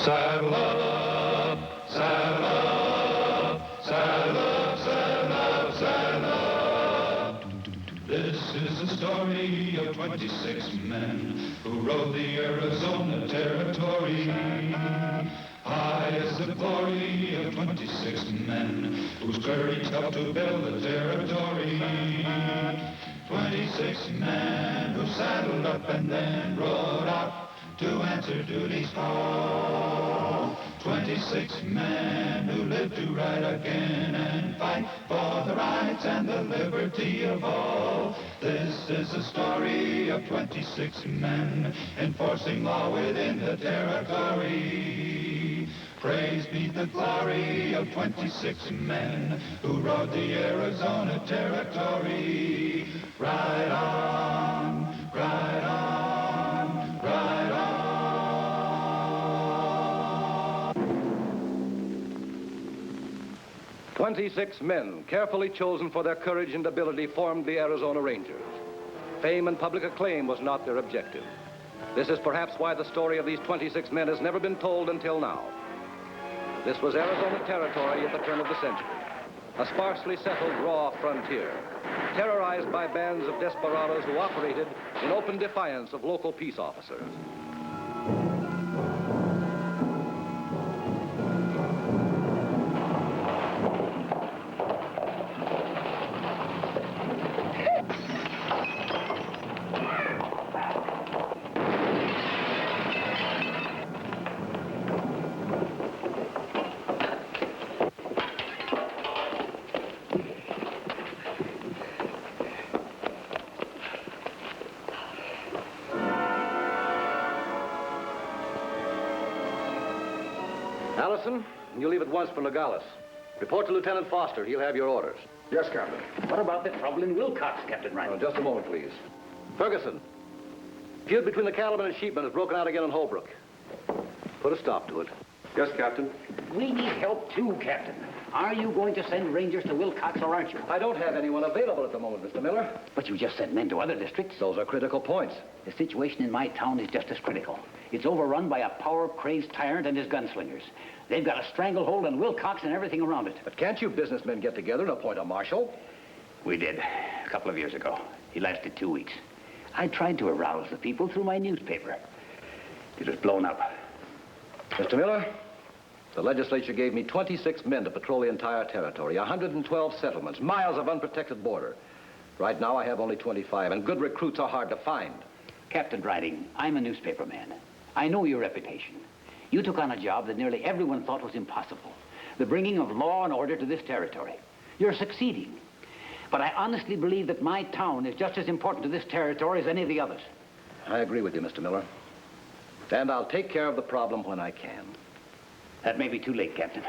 Saddle up, saddle up, saddle up, saddle up, saddle up. This is the story of 26 men who rode the Arizona Territory. High is the glory of 26 men whose courage helped to build the territory. 26 men who saddled up and then rode out to answer duty's call. 26 men who lived to ride again and fight for the rights and the liberty of all. This is the story of 26 men enforcing law within the territory. Praise be the glory of 26 men who rode the Arizona Territory. Ride on, ride on, ride on. 26 men, carefully chosen for their courage and ability, formed the Arizona Rangers. Fame and public acclaim was not their objective. This is perhaps why the story of these 26 men has never been told until now. This was Arizona Territory at the turn of the century, a sparsely settled raw frontier, terrorized by bands of desperados who operated in open defiance of local peace officers. Allison, you leave at once for Nogales. Report to Lieutenant Foster. He'll have your orders. Yes, Captain. What about the trouble in Wilcox, Captain Wright? Oh, just a moment, please. Ferguson, feud between the cattlemen and sheepmen has broken out again in Holbrook. Put a stop to it. Yes, Captain. We need help too, Captain. Are you going to send rangers to Wilcox or aren't you? I don't have anyone available at the moment, Mr. Miller. But you just sent men to other districts. Those are critical points. The situation in my town is just as critical. It's overrun by a power-crazed tyrant and his gunslingers. They've got a stranglehold on Wilcox and everything around it. But can't you businessmen get together and appoint a marshal? We did, a couple of years ago. He lasted 2 weeks. I tried to arouse the people through my newspaper. It was blown up. Mr. Miller, the legislature gave me 26 men to patrol the entire territory, 112 settlements, miles of unprotected border. Right now, I have only 25, and good recruits are hard to find. Captain Riding, I'm a newspaper man. I know your reputation. You took on a job that nearly everyone thought was impossible. The bringing of law and order to this territory. You're succeeding. But I honestly believe that my town is just as important to this territory as any of the others. I agree with you, Mr. Miller. And I'll take care of the problem when I can. That may be too late, Captain.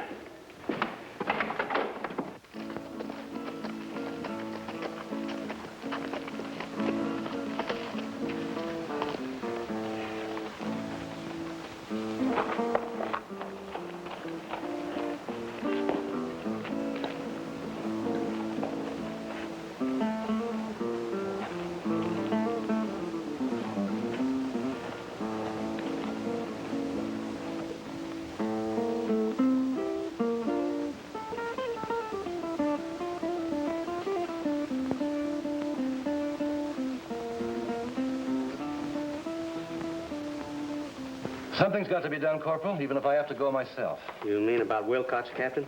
Something's got to be done, Corporal, even if I have to go myself. You mean about Wilcox, Captain?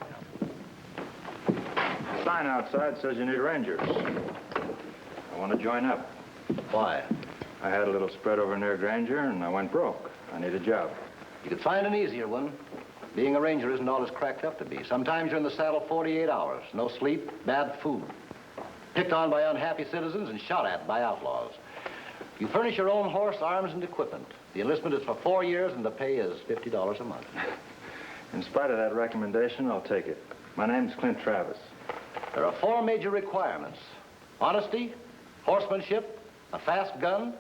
The sign outside says you need rangers. I want to join up. Why? I had a little spread over near Granger, and I went broke. I need a job. You could find an easier one. Being a ranger isn't all it's cracked up to be. Sometimes you're in the saddle 48 hours. No sleep, bad food. Picked on by unhappy citizens and shot at by outlaws. You furnish your own horse, arms, and equipment. The enlistment is for 4 years, and the pay is $50 a month. In spite of that recommendation, I'll take it. My name's Clint Travis. There are 4 major requirements. Honesty, horsemanship, a fast gun,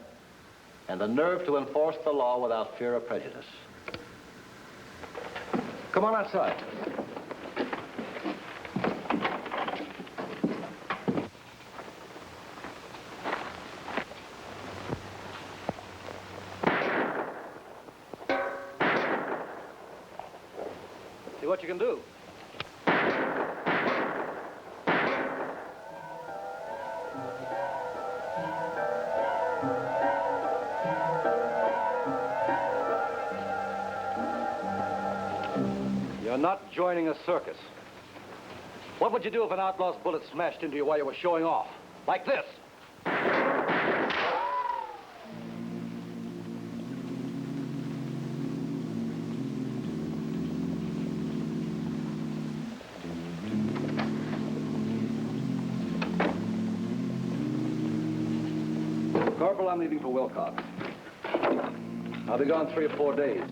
and the nerve to enforce the law without fear or prejudice. Come on outside. See what you can do. You're not joining a circus. What would you do if an outlaw's bullet smashed into you while you were showing off? Like this. Corporal, I'm leaving for Wilcox. I'll be gone 3 or 4 days.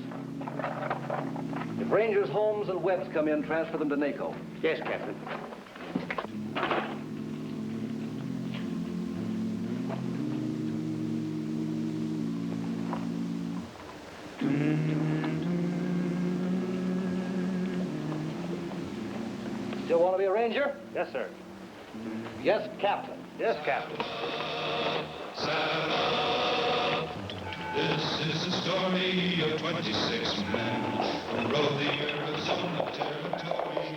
If Rangers, Holmes, and Webbs come in, transfer them to NACO. Yes, Captain. Still want to be a Ranger? Yes, sir. Yes, Captain. Yes, Captain. This is the story of 26 men who rode the Arizona Territory.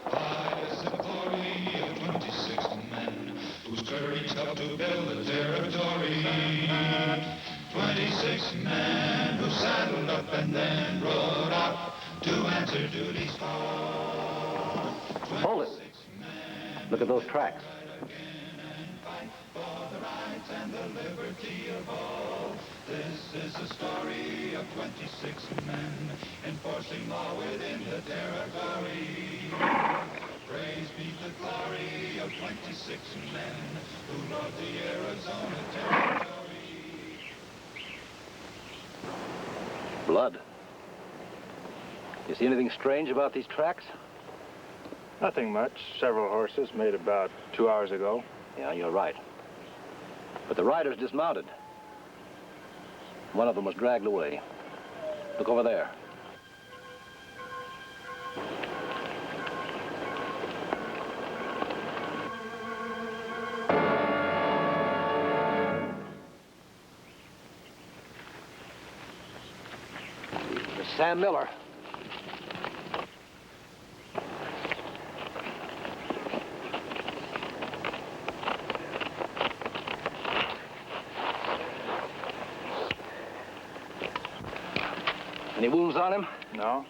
High is the glory of 26 men whose courage helped to build the territory. 26 men who saddled up and then rode out to answer duty's call. Hold it. Look at those tracks. And the liberty of all. This is the story of 26 men enforcing law within the territory. Praise be the glory of 26 men who rode the Arizona Territory. Blood. You see anything strange about these tracks? Nothing much. Several horses made about 2 hours ago. Yeah, you're right. But the riders dismounted. One of them was dragged away. Look over there. There's Sam Miller. Any wounds on him? No?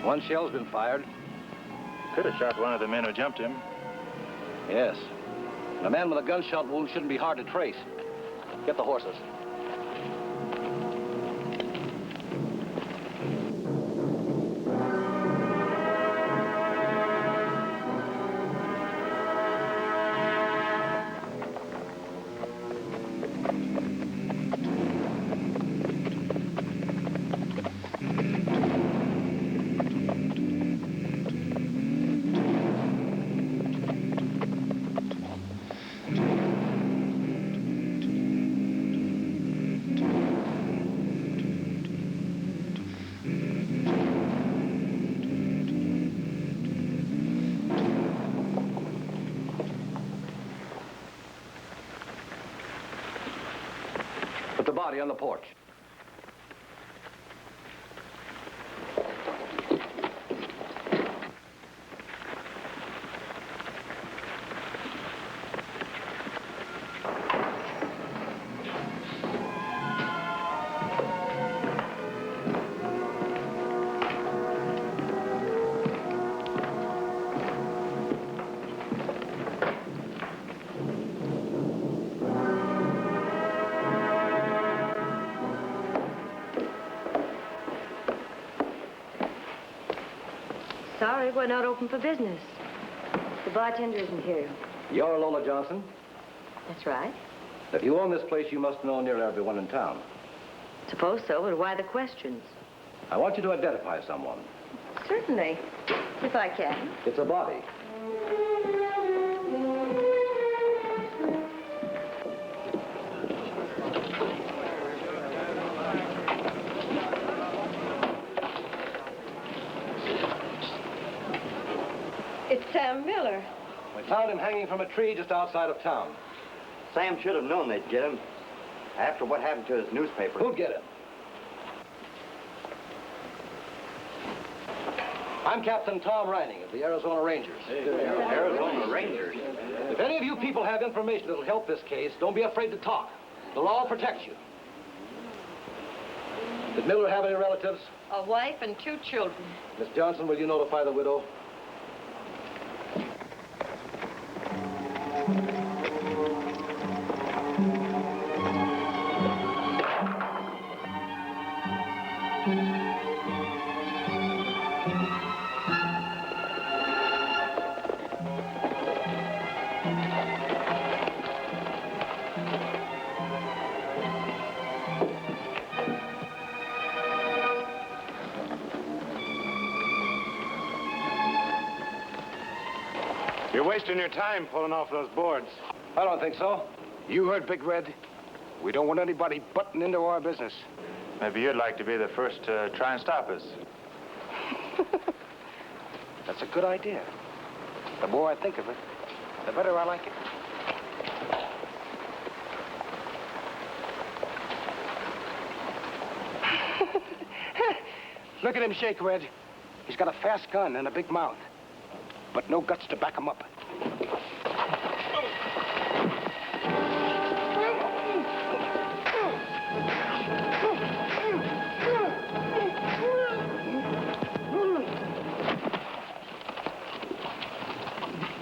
One shell's been fired. Could have shot one of the men who jumped him. Yes. And a man with a gunshot wound shouldn't be hard to trace. Get the horses. Put the body on the porch. Sorry, we're not open for business. The bartender isn't here. You're Lola Johnson. That's right. If you own this place, you must know nearly everyone in town. Suppose so, but why the questions? I want you to identify someone. Certainly, if I can. It's a body. It's Sam Miller. We found him hanging from a tree just outside of town. Sam should have known they'd get him after what happened to his newspaper. Who'd get him? I'm Captain Tom Reining of the Arizona Rangers. Arizona Rangers? If any of you people have information that'll help this case, don't be afraid to talk. The law will protect you. Did Miller have any relatives? A wife and 2 children. Miss Johnson, will you notify the widow? You're wasting your time pulling off those boards. I don't think so. You heard Big Red? We don't want anybody butting into our business. Maybe you'd like to be the first to try and stop us. That's a good idea. The more I think of it, the better I like it. Look at him shake, Red. He's got a fast gun and a big mouth, but no guts to back him up.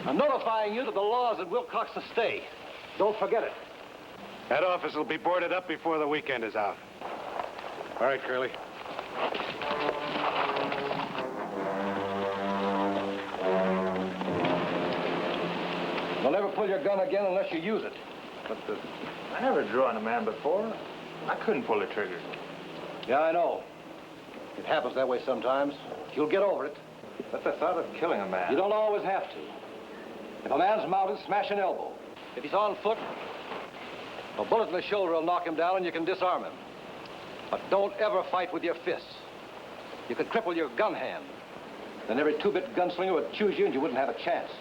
I'm notifying you that the law is at Wilcox to stay. Don't forget it. That office will be boarded up before the weekend is out. All right, Curly. You'll never pull your gun again unless you use it. But I never drew on a man before. I couldn't pull the trigger. Yeah, I know. It happens that way sometimes. You'll get over it. But the thought of killing a man... You don't always have to. If a man's mounted, smash an elbow. If he's on foot, a bullet in the shoulder will knock him down and you can disarm him. But don't ever fight with your fists. You could cripple your gun hand. Then every 2-bit gunslinger would choose you and you wouldn't have a chance.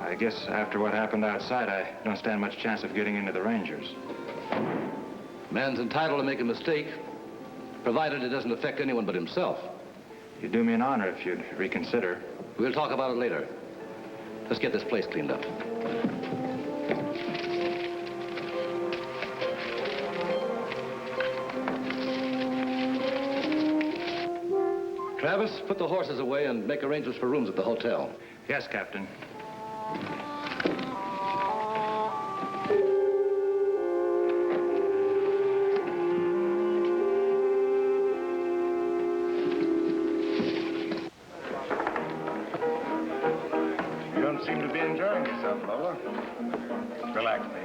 I guess after what happened outside, I don't stand much chance of getting into the Rangers. Man's entitled to make a mistake, provided it doesn't affect anyone but himself. You'd do me an honor if you'd reconsider. We'll talk about it later. Let's get this place cleaned up. Travis, put the horses away and make arrangements for rooms at the hotel. Yes, Captain. You don't seem to be enjoying yourself, Lola. Relax, baby.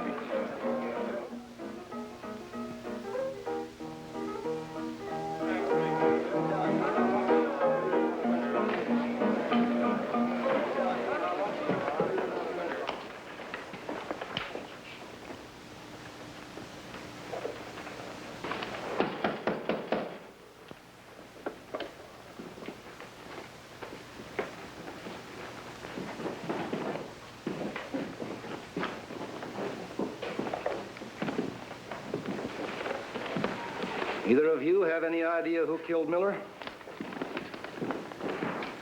Either of you have any idea who killed Miller?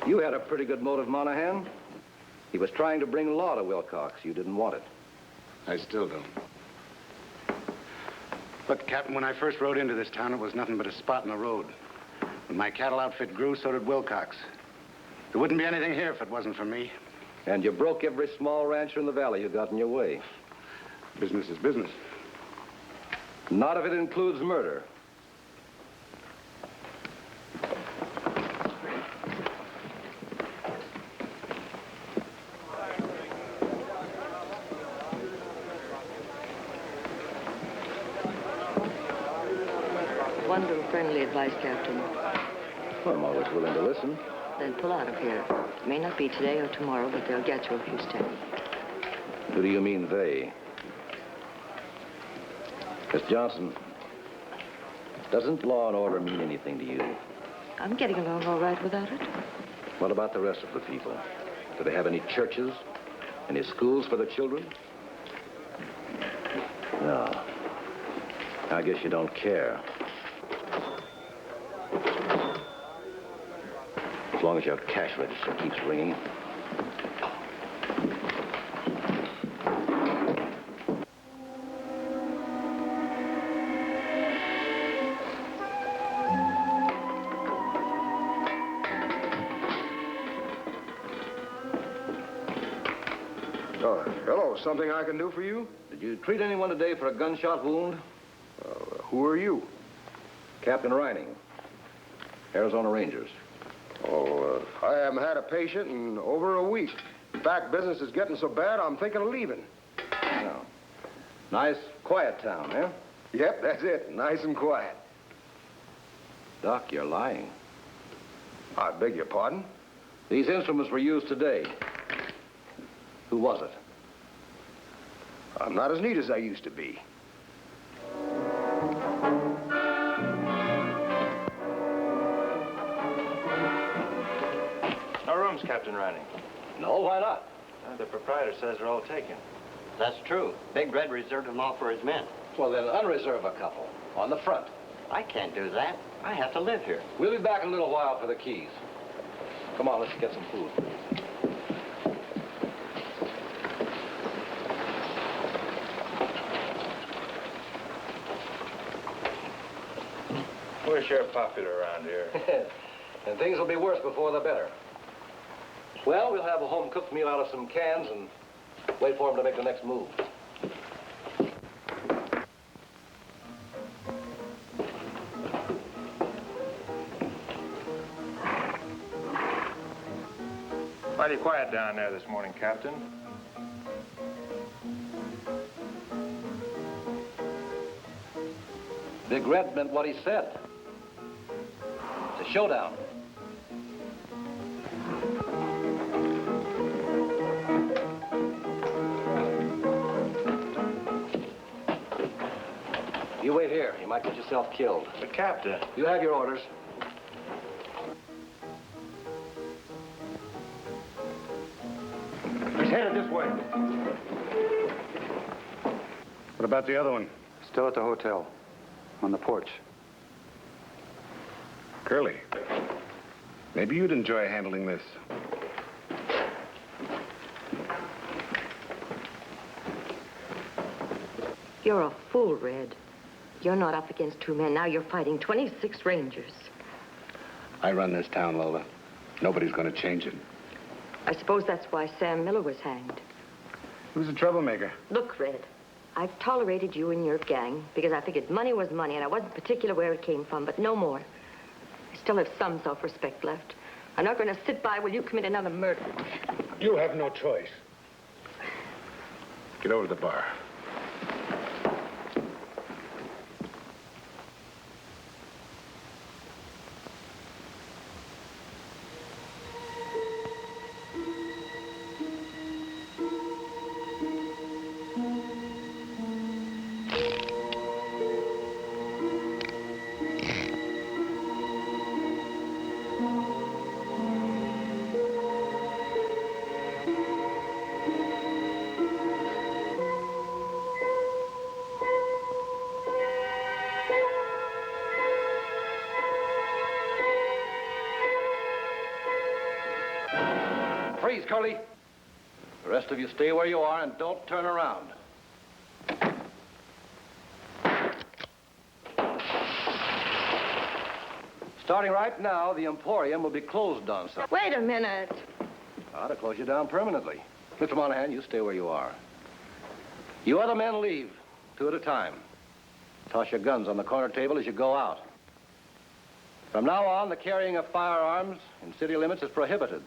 You had a pretty good motive, Monahan. He was trying to bring law to Wilcox. You didn't want it. I still don't. Look, Captain, when I first rode into this town, it was nothing but a spot in the road. When my cattle outfit grew, so did Wilcox. There wouldn't be anything here if it wasn't for me. And you broke every small rancher in the valley who got in your way. Business is business. Not if it includes murder. Wonder if friendly advice, Captain. Well, I'm always willing to listen. Then pull out of here. It may not be today or tomorrow, but they'll get you a few steps. Who do you mean, they? Miss Johnson, doesn't law and order mean anything to you? I'm getting along all right without it. What about the rest of the people? Do they have any churches? Any schools for the children? No. I guess you don't care. As long as your cash register keeps ringing. Oh, hello. Something I can do for you? Did you treat anyone today for a gunshot wound? Who are you? Captain Reining, Arizona Rangers. Oh, I haven't had a patient in over a week. In fact, business is getting so bad, I'm thinking of leaving. Oh. Nice, quiet town, eh? Yep, that's it. Nice and quiet. Doc, you're lying. I beg your pardon? These instruments were used today. Who was it? I'm not as neat as I used to be. No rooms, Captain Reining. No, why not? The proprietor says they're all taken. That's true. Big Red reserved them all for his men. Well, then unreserve a couple on the front. I can't do that. I have to live here. We'll be back in a little while for the keys. Come on, let's get some food. We're sure popular around here. And things will be worse before the better. Well, we'll have a home-cooked meal out of some cans and wait for them to make the next move. Mighty quiet down there this morning, Captain. Big Red meant what he said. It's a showdown. You wait here. You might get yourself killed. But, Captain... You have your orders. He's headed this way. What about the other one? Still at the hotel. On the porch. Curly, maybe you'd enjoy handling this. You're a fool, Red. You're not up against two men. Now you're fighting 26 Rangers. I run this town, Lola. Nobody's going to change it. I suppose that's why Sam Miller was hanged. Who's a troublemaker? Look, Red, I've tolerated you and your gang because I figured money was money and I wasn't particular where it came from, but no more. I still have some self-respect left. I'm not going to sit by while you commit another murder. You have no choice. Get over to the bar. Freeze, Curly. The rest of you stay where you are and don't turn around. Starting right now, the Emporium will be closed on Sunday. Wait a minute. I'll close you down permanently. Mr. Monahan, you stay where you are. You other men leave, 2 at a time. Toss your guns on the corner table as you go out. From now on, the carrying of firearms in city limits is prohibited.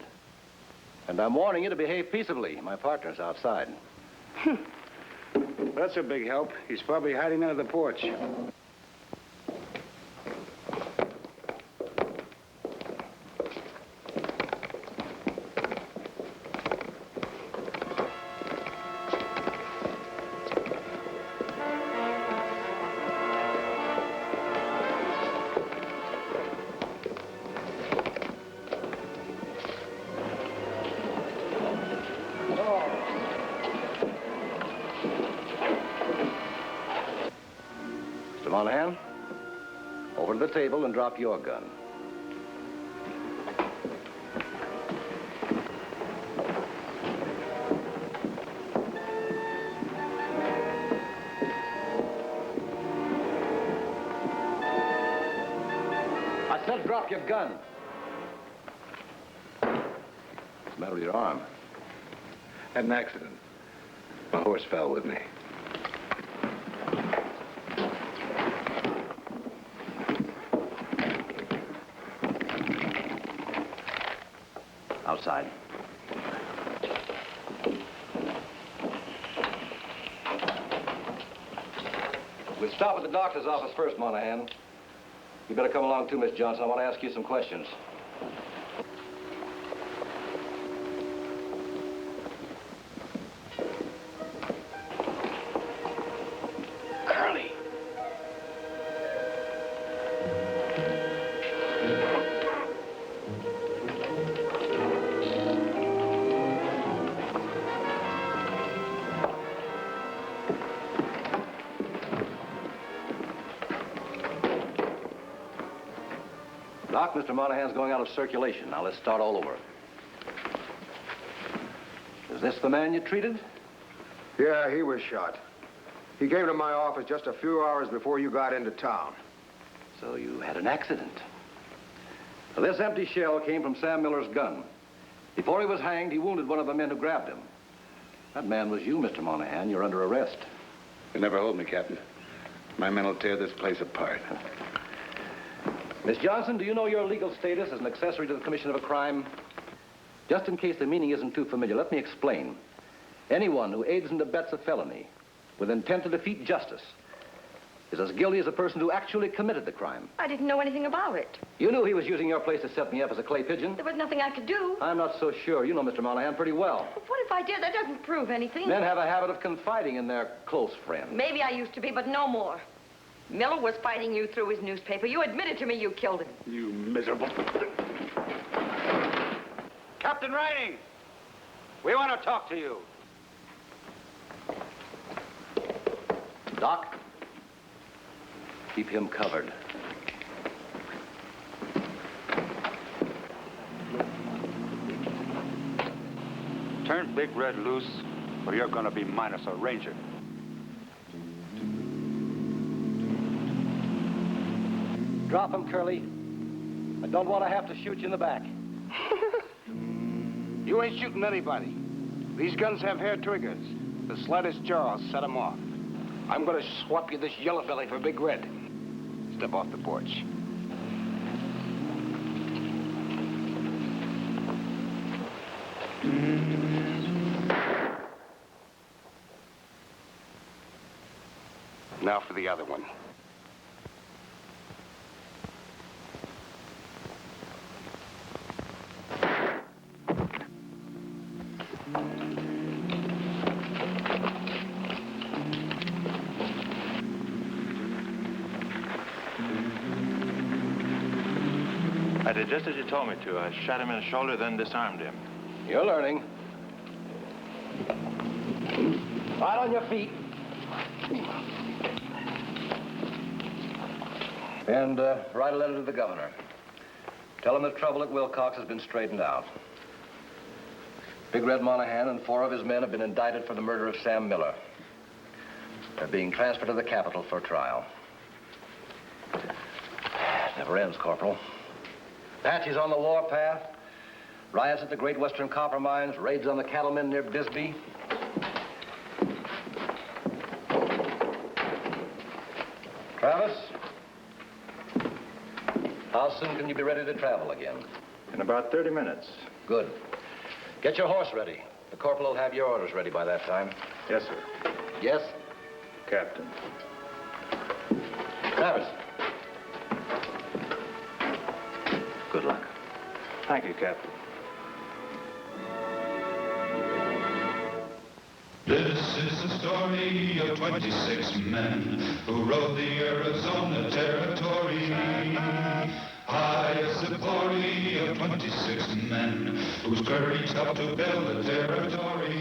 And I'm warning you to behave peaceably. My partner's outside. That's a big help. He's probably hiding under the porch. Monahan, over to the table and drop your gun. I said drop your gun. What's the matter with your arm? Had an accident. My horse fell with me. Outside. We'll stop at the doctor's office first, Monahan. You better come along too, Miss Johnson. I want to ask you some questions. Curly. Doc, Mr. Monahan's going out of circulation. Now, let's start all over. Is this the man you treated? Yeah, he was shot. He came to my office just a few hours before you got into town. So you had an accident. Now, this empty shell came from Sam Miller's gun. Before he was hanged, he wounded one of the men who grabbed him. That man was you, Mr. Monahan. You're under arrest. You never hold me, Captain. My men will tear this place apart. Miss Johnson, do you know your legal status as an accessory to the commission of a crime? Just in case the meaning isn't too familiar, let me explain. Anyone who aids and abets a felony with intent to defeat justice is as guilty as a person who actually committed the crime. I didn't know anything about it. You knew he was using your place to set me up as a clay pigeon. There was nothing I could do. I'm not so sure. You know Mr. Monahan pretty well. But what if I did? That doesn't prove anything. Men have a habit of confiding in their close friends. Maybe I used to be, but no more. Miller was fighting you through his newspaper. You admitted to me you killed him. You miserable... Captain Riding! We want to talk to you. Doc, keep him covered. Turn Big Red loose, or you're going to be minus a ranger. Drop him, Curly. I don't want to have to shoot you in the back. You ain't shooting anybody. These guns have hair triggers. The slightest jar will set them off. I'm gonna swap you this yellow belly for Big Red. Step off the porch. Now for the other one. I did just as you told me to. I shot him in the shoulder, then disarmed him. You're learning. Right on your feet. And write a letter to the governor. Tell him the trouble at Wilcox has been straightened out. Big Red Monahan and 4 of his men have been indicted for the murder of Sam Miller. They're being transferred to the capital for trial. It never ends, Corporal. Apaches on the warpath, riots at the Great Western Copper Mines, raids on the cattlemen near Bisbee. Travis, how soon can you be ready to travel again? In about 30 minutes. Good. Get your horse ready. The corporal will have your orders ready by that time. Yes, sir. Yes? Captain. Travis. Good luck. Thank you, Captain. This is the story of 26 men who rode the Arizona Territory. High as the glory of 26 men whose courage helped to build the territory.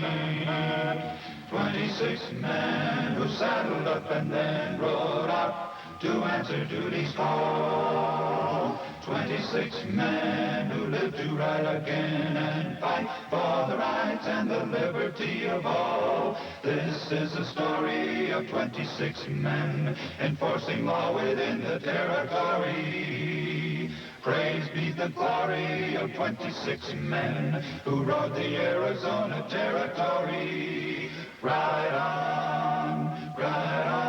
26 men who saddled up and then rode out to answer duty's call. 26 men who live to ride again and fight for the rights and the liberty of all. This is the story of 26 men enforcing law within the territory. Praise be the glory of 26 men who rode the Arizona Territory. Ride on, ride on.